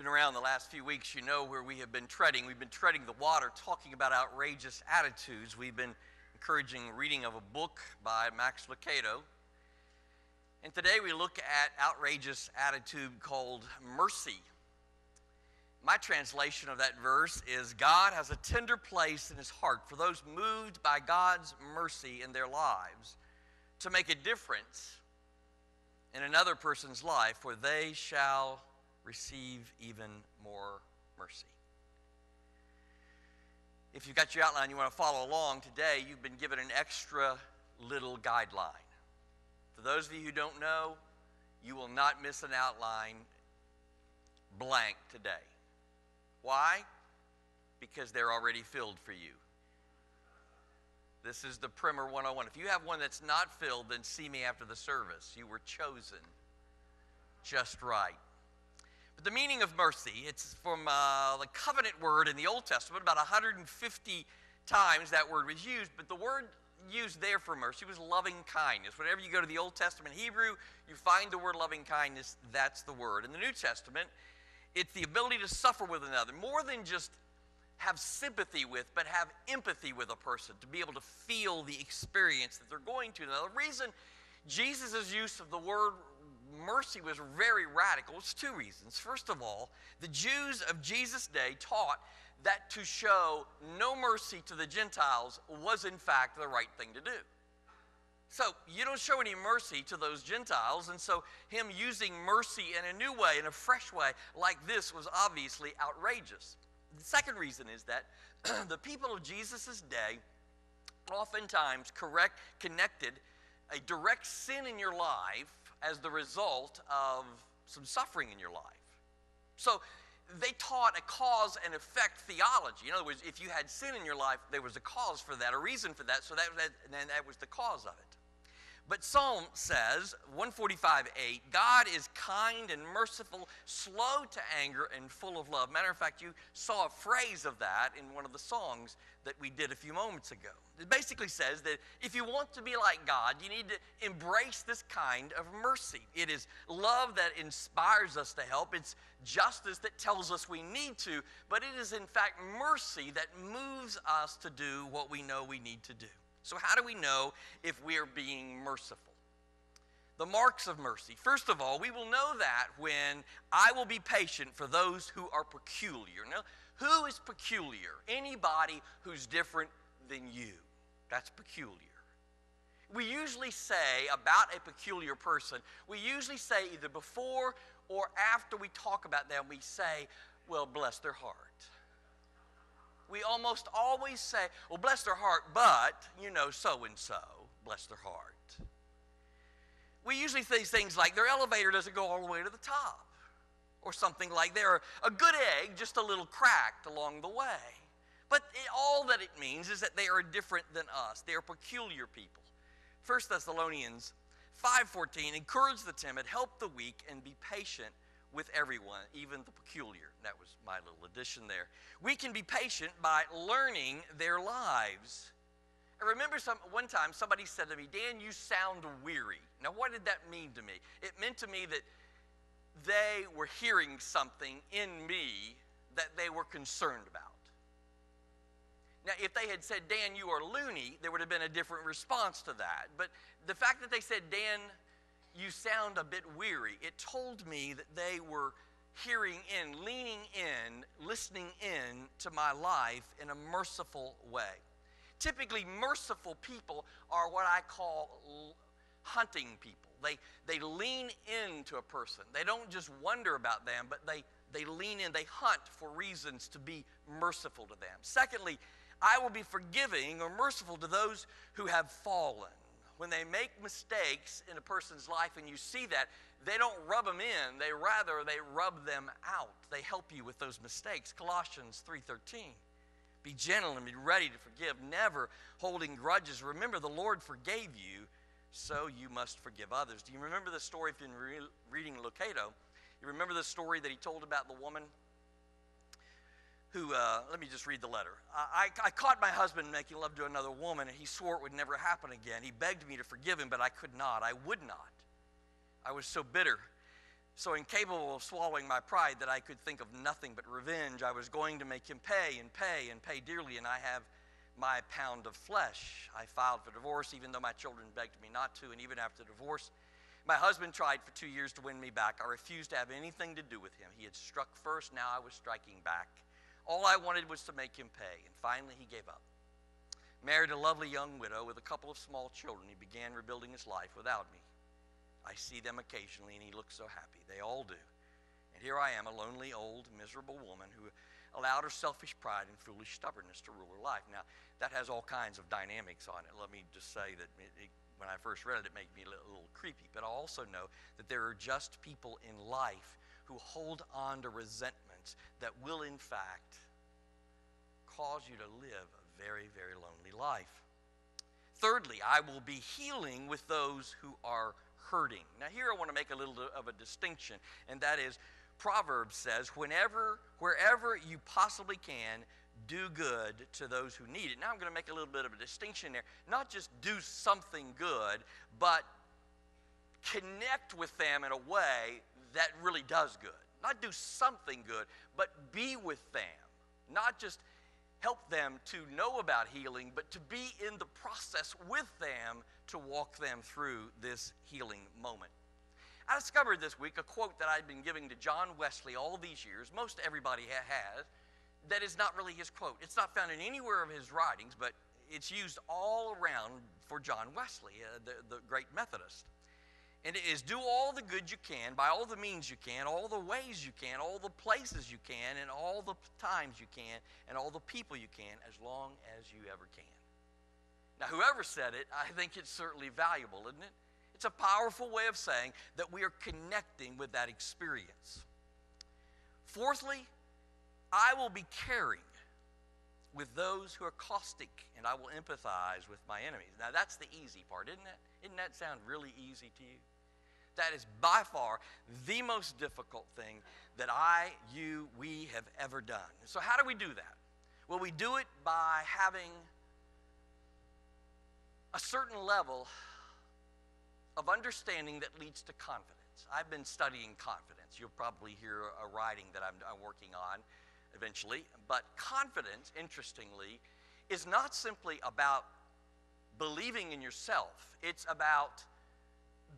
around the last few weeks, you know where we have been treading. We've been treading the water, talking about outrageous attitudes. We've been encouraging reading of a book by Max Lucado. And today we look at outrageous attitude called mercy. My translation of that verse is, God has a tender place in his heart for those moved by God's mercy in their lives to make a difference in another person's life where they shall receive even more mercy. If you've got your outline, you want to follow along today, you've been given an extra little guideline. For those of you who don't know, you will not miss an outline blank today. Why? Because they're already filled for you. This is the Primer 101. If you have one that's not filled, then see me after the service. You were chosen just right. But the meaning of mercy, it's from the covenant word in the Old Testament. About 150 times that word was used, but the word used there for mercy was loving kindness. Whenever you go to the Old Testament Hebrew, you find the word loving kindness, that's the word. In the New Testament, it's the ability to suffer with another, more than just have sympathy with, but have empathy with a person, to be able to feel the experience that they're going to. Now, the reason Jesus' use of the word mercy was very radical is two reasons. First of all, the Jews of Jesus' day taught that to show no mercy to the Gentiles was in fact the right thing to do. So you don't show any mercy to those Gentiles, and so him using mercy in a new way, in a fresh way like this was obviously outrageous. The second reason is that the people of Jesus' day oftentimes connected a direct sin in your life as the result of some suffering in your life. So they taught a cause and effect theology. In other words, if you had sin in your life, there was a cause for that, a reason for that, so that was the cause of it. But Psalm says, 145:8, God is kind and merciful, slow to anger, and full of love. Matter of fact, you saw a phrase of that in one of the songs that we did a few moments ago. It basically says that if you want to be like God, you need to embrace this kind of mercy. It is love that inspires us to help. It's justice that tells us we need to, but it is in fact mercy that moves us to do what we know we need to do. So how do we know if we are being merciful? The marks of mercy. First of all, we will know that when I will be patient for those who are peculiar. Now, who is peculiar? Anybody who's different than you. That's peculiar. We usually say about a peculiar person, we usually say either before or after we talk about them, we say, well, bless their heart. We almost always say, well, bless their heart, but, you know, so-and-so, bless their heart. We usually say things like, their elevator doesn't go all the way to the top, or something like they're a good egg, just a little cracked along the way. But all that it means is that they are different than us. They are peculiar people. 1 Thessalonians 5:14, encourage the timid, help the weak, and be patient with everyone, even the peculiar. That was my little addition there. We can be patient by learning their lives. I remember one time somebody said to me, Dan, you sound weary. Now, what did that mean to me? It meant to me that they were hearing something in me that they were concerned about. Now, if they had said, Dan, you are loony, there would have been a different response to that. But the fact that they said, Dan, you sound a bit weary, it told me that they were hearing in, leaning in, listening in to my life in a merciful way. Typically, merciful people are what I call hunting people. They lean into a person. They don't just wonder about them, but they lean in. They hunt for reasons to be merciful to them. Secondly, I will be forgiving or merciful to those who have fallen. When they make mistakes in a person's life and you see that, they don't rub them in, they rub them out. They help you with those mistakes. Colossians 3:13. Be gentle and be ready to forgive, never holding grudges. Remember, the Lord forgave you, so you must forgive others. Do you remember the story, if you've been reading Lucado? You remember the story that he told about the woman who, let me just read the letter. I caught my husband making love to another woman, and he swore it would never happen again. He begged me to forgive him, but I could not. I would not. I was so bitter. So incapable of swallowing my pride that I could think of nothing but revenge, I was going to make him pay and pay and pay dearly, and I have my pound of flesh. I filed for divorce even though my children begged me not to, and even after divorce, my husband tried for 2 years to win me back. I refused to have anything to do with him. He had struck first, now I was striking back. All I wanted was to make him pay, and finally he gave up. Married a lovely young widow with a couple of small children, he began rebuilding his life without me. I see them occasionally, and he looks so happy. They all do. And here I am, a lonely, old, miserable woman who allowed her selfish pride and foolish stubbornness to rule her life. Now, that has all kinds of dynamics on it. Let me just say that when I first read it, it made me a little creepy. But I also know that there are just people in life who hold on to resentments that will, in fact, cause you to live a very, very lonely life. Thirdly, I will be healing with those who are hurting. Now here I want to make a little of a distinction, and that is Proverbs says, wherever you possibly can, do good to those who need it. Now I'm going to make a little bit of a distinction there. Not just do something good, but connect with them in a way that really does good. Not do something good, but be with them. Not just help them to know about healing, but to be in the process with them to walk them through this healing moment. I discovered this week a quote that I'd been giving to John Wesley all these years, most everybody has, that is not really his quote. It's not found in anywhere of his writings, but it's used all around for John Wesley, the great Methodist. And it is, do all the good you can, by all the means you can, all the ways you can, all the places you can, and all the times you can, and all the people you can, as long as you ever can. Now, whoever said it, I think it's certainly valuable, isn't it? It's a powerful way of saying that we are connecting with that experience. Fourthly, I will be caring with those who are caustic, and I will empathize with my enemies. Now, that's the easy part, isn't it? Doesn't that sound really easy to you? That is by far the most difficult thing that we have ever done. So how do we do that? Well, we do it by having a certain level of understanding that leads to confidence. I've been studying confidence. You'll probably hear a writing that I'm working on eventually. But confidence, interestingly, is not simply about believing in yourself. It's about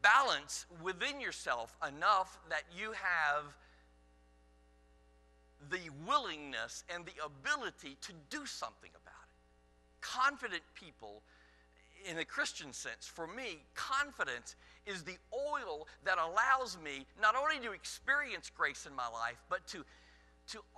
balance within yourself enough that you have the willingness and the ability to do something about it. Confident people, in the Christian sense, for me, confidence is the oil that allows me not only to experience grace in my life, but to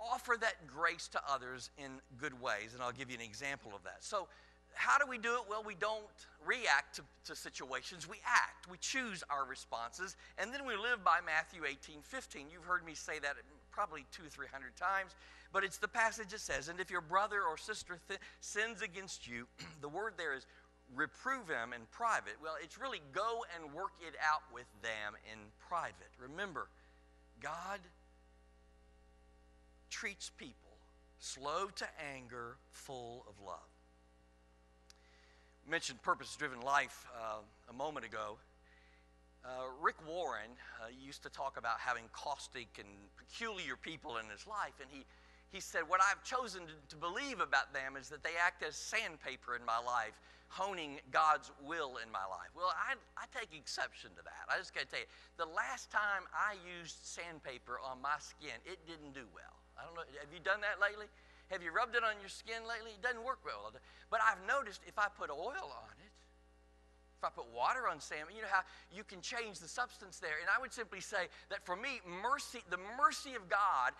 offer that grace to others in good ways. And I'll give you an example of that. So how do we do it? Well, we don't react to situations. We act. We choose our responses. And then we live by Matthew 18:15. You've heard me say that probably 200-300 times. But it's the passage that says, and if your brother or sister sins against you, the word there is reprove him in private. Well, it's really go and work it out with them in private. Remember, God treats people slow to anger, full of love. I mentioned purpose-driven life a moment ago. Rick Warren used to talk about having caustic and peculiar people in his life, and he said, what I've chosen to believe about them is that they act as sandpaper in my life, honing God's will in my life. Well, I take exception to that. I just got to tell you, the last time I used sandpaper on my skin, it didn't do well. I don't know, have you done that lately? Have you rubbed it on your skin lately? It doesn't work well. But I've noticed if I put oil on it, if I put water on salmon, you know how you can change the substance there. And I would simply say that for me, the mercy of God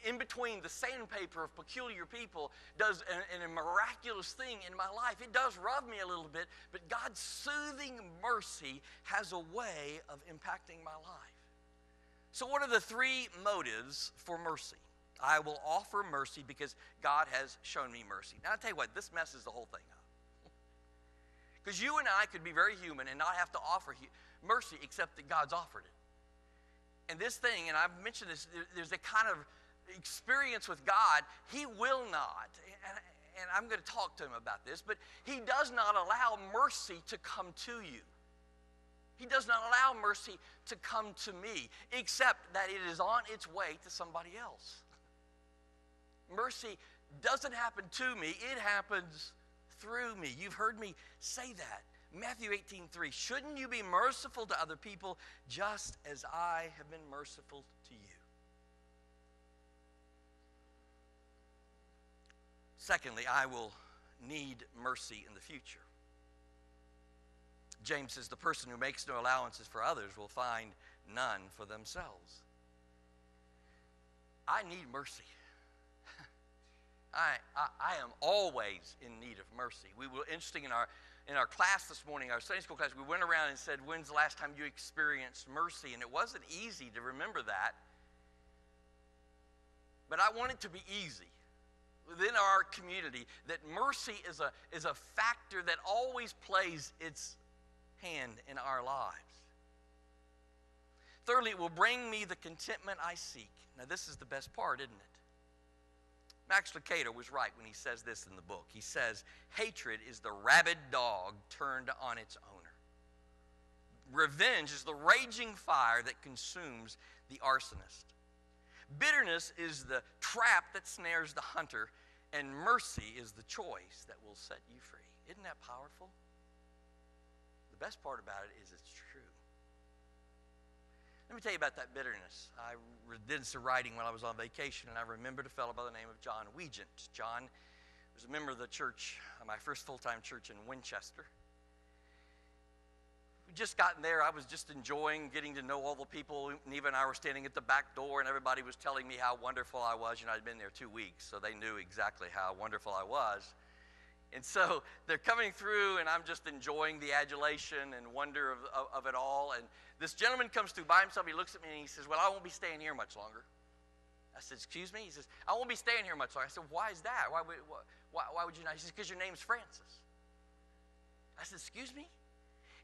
in between the sandpaper of peculiar people does a miraculous thing in my life. It does rub me a little bit, but God's soothing mercy has a way of impacting my life. So what are the three motives for mercy? I will offer mercy because God has shown me mercy. Now, I'll tell you what, this messes the whole thing up. Because you and I could be very human and not have to offer mercy except that God's offered it. And this thing, and I've mentioned this, there's a kind of experience with God. He will not, and I'm going to talk to him about this, but he does not allow mercy to come to you. He does not allow mercy to come to me, except that it is on its way to somebody else. Mercy doesn't happen to me, it happens through me. You've heard me say that. Matthew 18:3, shouldn't you be merciful to other people just as I have been merciful to you? Secondly, I will need mercy in the future. James says the person who makes no allowances for others will find none for themselves. I need mercy. I am always in need of mercy. We were interesting in our class this morning, our Sunday school class, we went around and said, when's the last time you experienced mercy? And it wasn't easy to remember that. But I want it to be easy within our community, that mercy is a factor that always plays its hand in our lives. Thirdly, it will bring me the contentment I seek. Now this is the best part, isn't it? Max Lucado was right when he says this in the book. He says, hatred is the rabid dog turned on its owner. Revenge is the raging fire that consumes the arsonist. Bitterness is the trap that snares the hunter, and mercy is the choice that will set you free. Isn't that powerful? The best part about it is it's true. Let me tell you about that bitterness. I did some writing when I was on vacation, and I remembered a fellow by the name of John Weegent. John was a member of the church, my first full-time church in Winchester. We just gotten there. I was just enjoying getting to know all the people. Neva and I were standing at the back door, and everybody was telling me how wonderful I was. You know, I'd been there 2 weeks, so they knew exactly how wonderful I was. And so they're coming through, and I'm just enjoying the adulation and wonder of it all. And this gentleman comes through by himself. He looks at me, and he says, well, I won't be staying here much longer. I said, excuse me? He says, I won't be staying here much longer. I said, why is that? Why would you not? He says, because your name's Francis. I said, excuse me?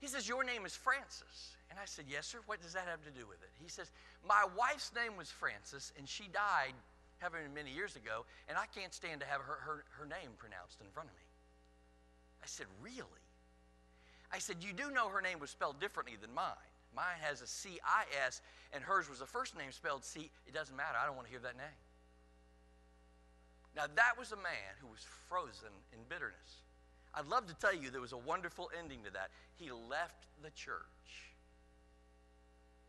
He says, your name is Francis. And I said, yes, sir. What does that have to do with it? He says, my wife's name was Francis, and she died many years ago, and I can't stand to have her name pronounced in front of me. I said, really? I said, you do know her name was spelled differently than mine. Mine has a C-I-S, and hers was the first name spelled C. It doesn't matter. I don't want to hear that name. Now, that was a man who was frozen in bitterness. I'd love to tell you there was a wonderful ending to that. He left the church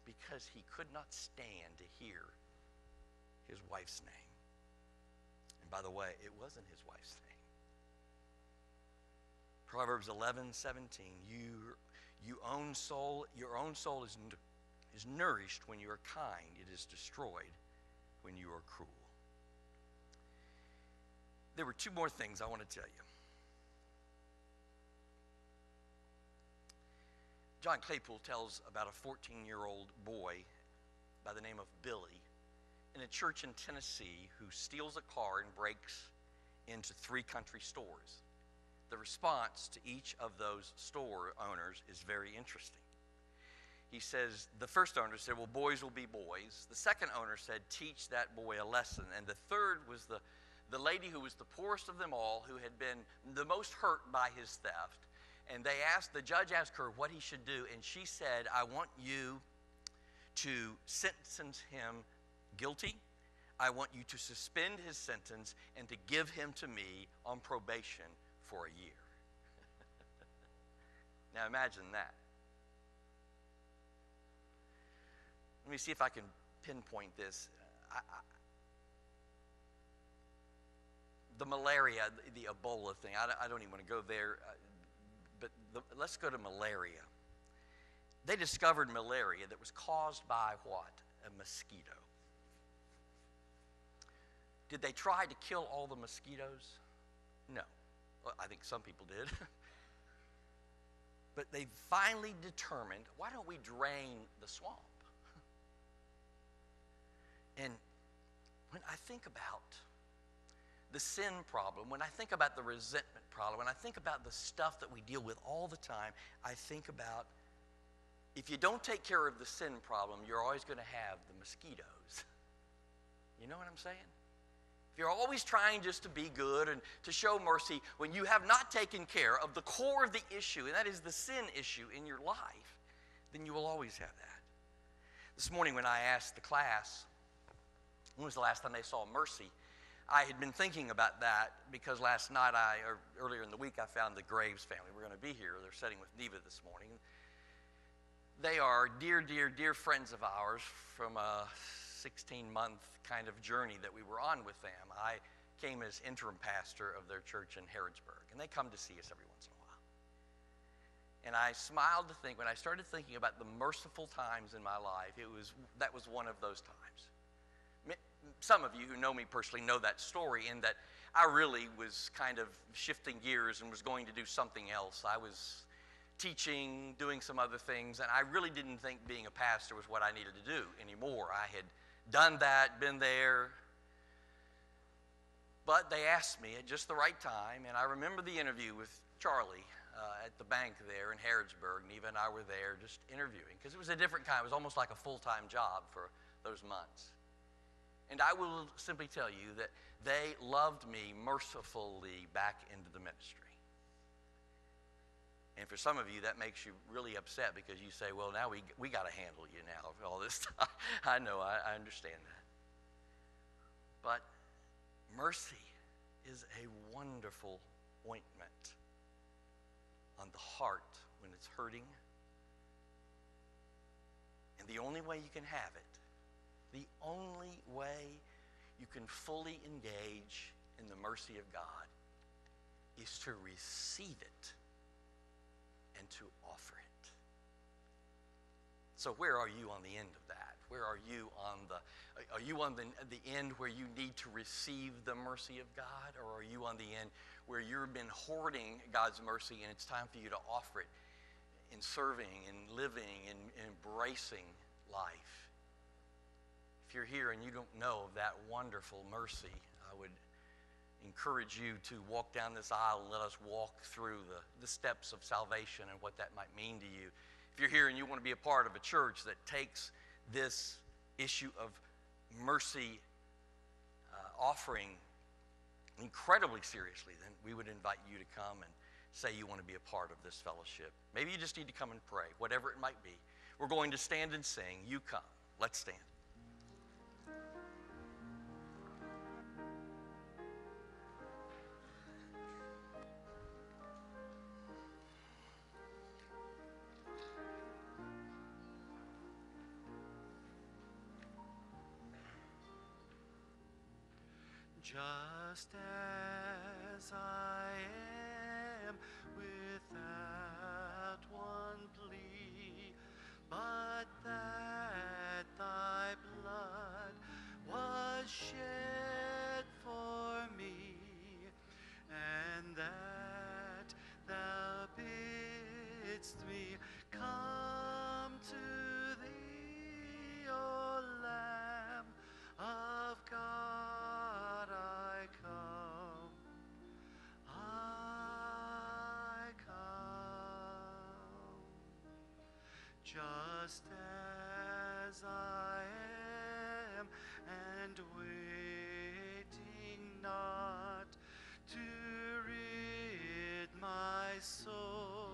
because he could not stand to hear his wife's name. And by the way, it wasn't his wife's name. Proverbs 11:17, your own soul is nourished when you are kind. It is destroyed when you are cruel. There were two more things I want to tell you. John Claypool tells about a 14-year-old boy by the name of Billy in a church in Tennessee who steals a car and breaks into 3 country stores. The response to each of those store owners is very interesting. He says, the first owner said, well, boys will be boys. The second owner said, teach that boy a lesson. And the third was the lady who was the poorest of them all, who had been the most hurt by his theft. And the judge asked her what he should do, and she said, I want you to sentence him guilty. I want you to suspend his sentence and to give him to me on probation for a year. Now imagine that. Let me see if I can pinpoint this. The malaria, the Ebola thing, I don't even want to go there, let's go to malaria. They discovered malaria that was caused by what? A mosquito. Did they try to kill all the mosquitoes? No. Well, I think some people did. But they finally determined, why don't we drain the swamp? And when I think about the sin problem, when I think about the resentment problem, when I think about the stuff that we deal with all the time, I think about, if you don't take care of the sin problem, you're always going to have the mosquitoes. You know what I'm saying? If you're always trying just to be good and to show mercy, when you have not taken care of the core of the issue, and that is the sin issue in your life, then you will always have that. This morning when I asked the class, when was the last time they saw mercy, I had been thinking about that because last night, or earlier in the week, I found the Graves family. We're going to be here. They're sitting with Neva this morning. They are dear, dear, dear friends of ours from a 16-month kind of journey that we were on with them. I came as interim pastor of their church in Harrodsburg, and they come to see us every once in a while. And I smiled to think, when I started thinking about the merciful times in my life, that was one of those times. Some of you who know me personally know that story, in that I really was kind of shifting gears and was going to do something else. I was teaching, doing some other things, and I really didn't think being a pastor was what I needed to do anymore. I had done that, been there, but they asked me at just the right time, and I remember the interview with Charlie at the bank there in Harrodsburg. Neva and I were there just interviewing, because it was a different kind. It was almost like a full-time job for those months. And I will simply tell you that they loved me mercifully back into the ministry. And for some of you, that makes you really upset, because you say, well, now we got to handle you now for all this time. I know, I understand that. But mercy is a wonderful ointment on the heart when it's hurting. And the only way you can have it, the only way you can fully engage in the mercy of God, is to receive it and to offer it. So where are you on the end of that? Where are you on the end where you need to receive the mercy of God? Or are you on the end where you've been hoarding God's mercy and it's time for you to offer it in serving and living and embracing life? If you're here and you don't know of that wonderful mercy, I would encourage you to walk down this aisle and let us walk through the steps of salvation and what that might mean to you. If you're here and you want to be a part of a church that takes this issue of mercy offering incredibly seriously, then we would invite you to come and say you want to be a part of this fellowship. Maybe you just need to come and pray, whatever it might be. We're going to stand and sing. You come. Let's stand. Just as I am, without one plea, but that thy blood was shed for me, and that thou bidst me come to thee, O Lamb of God. Just as I am, and waiting not to rid my soul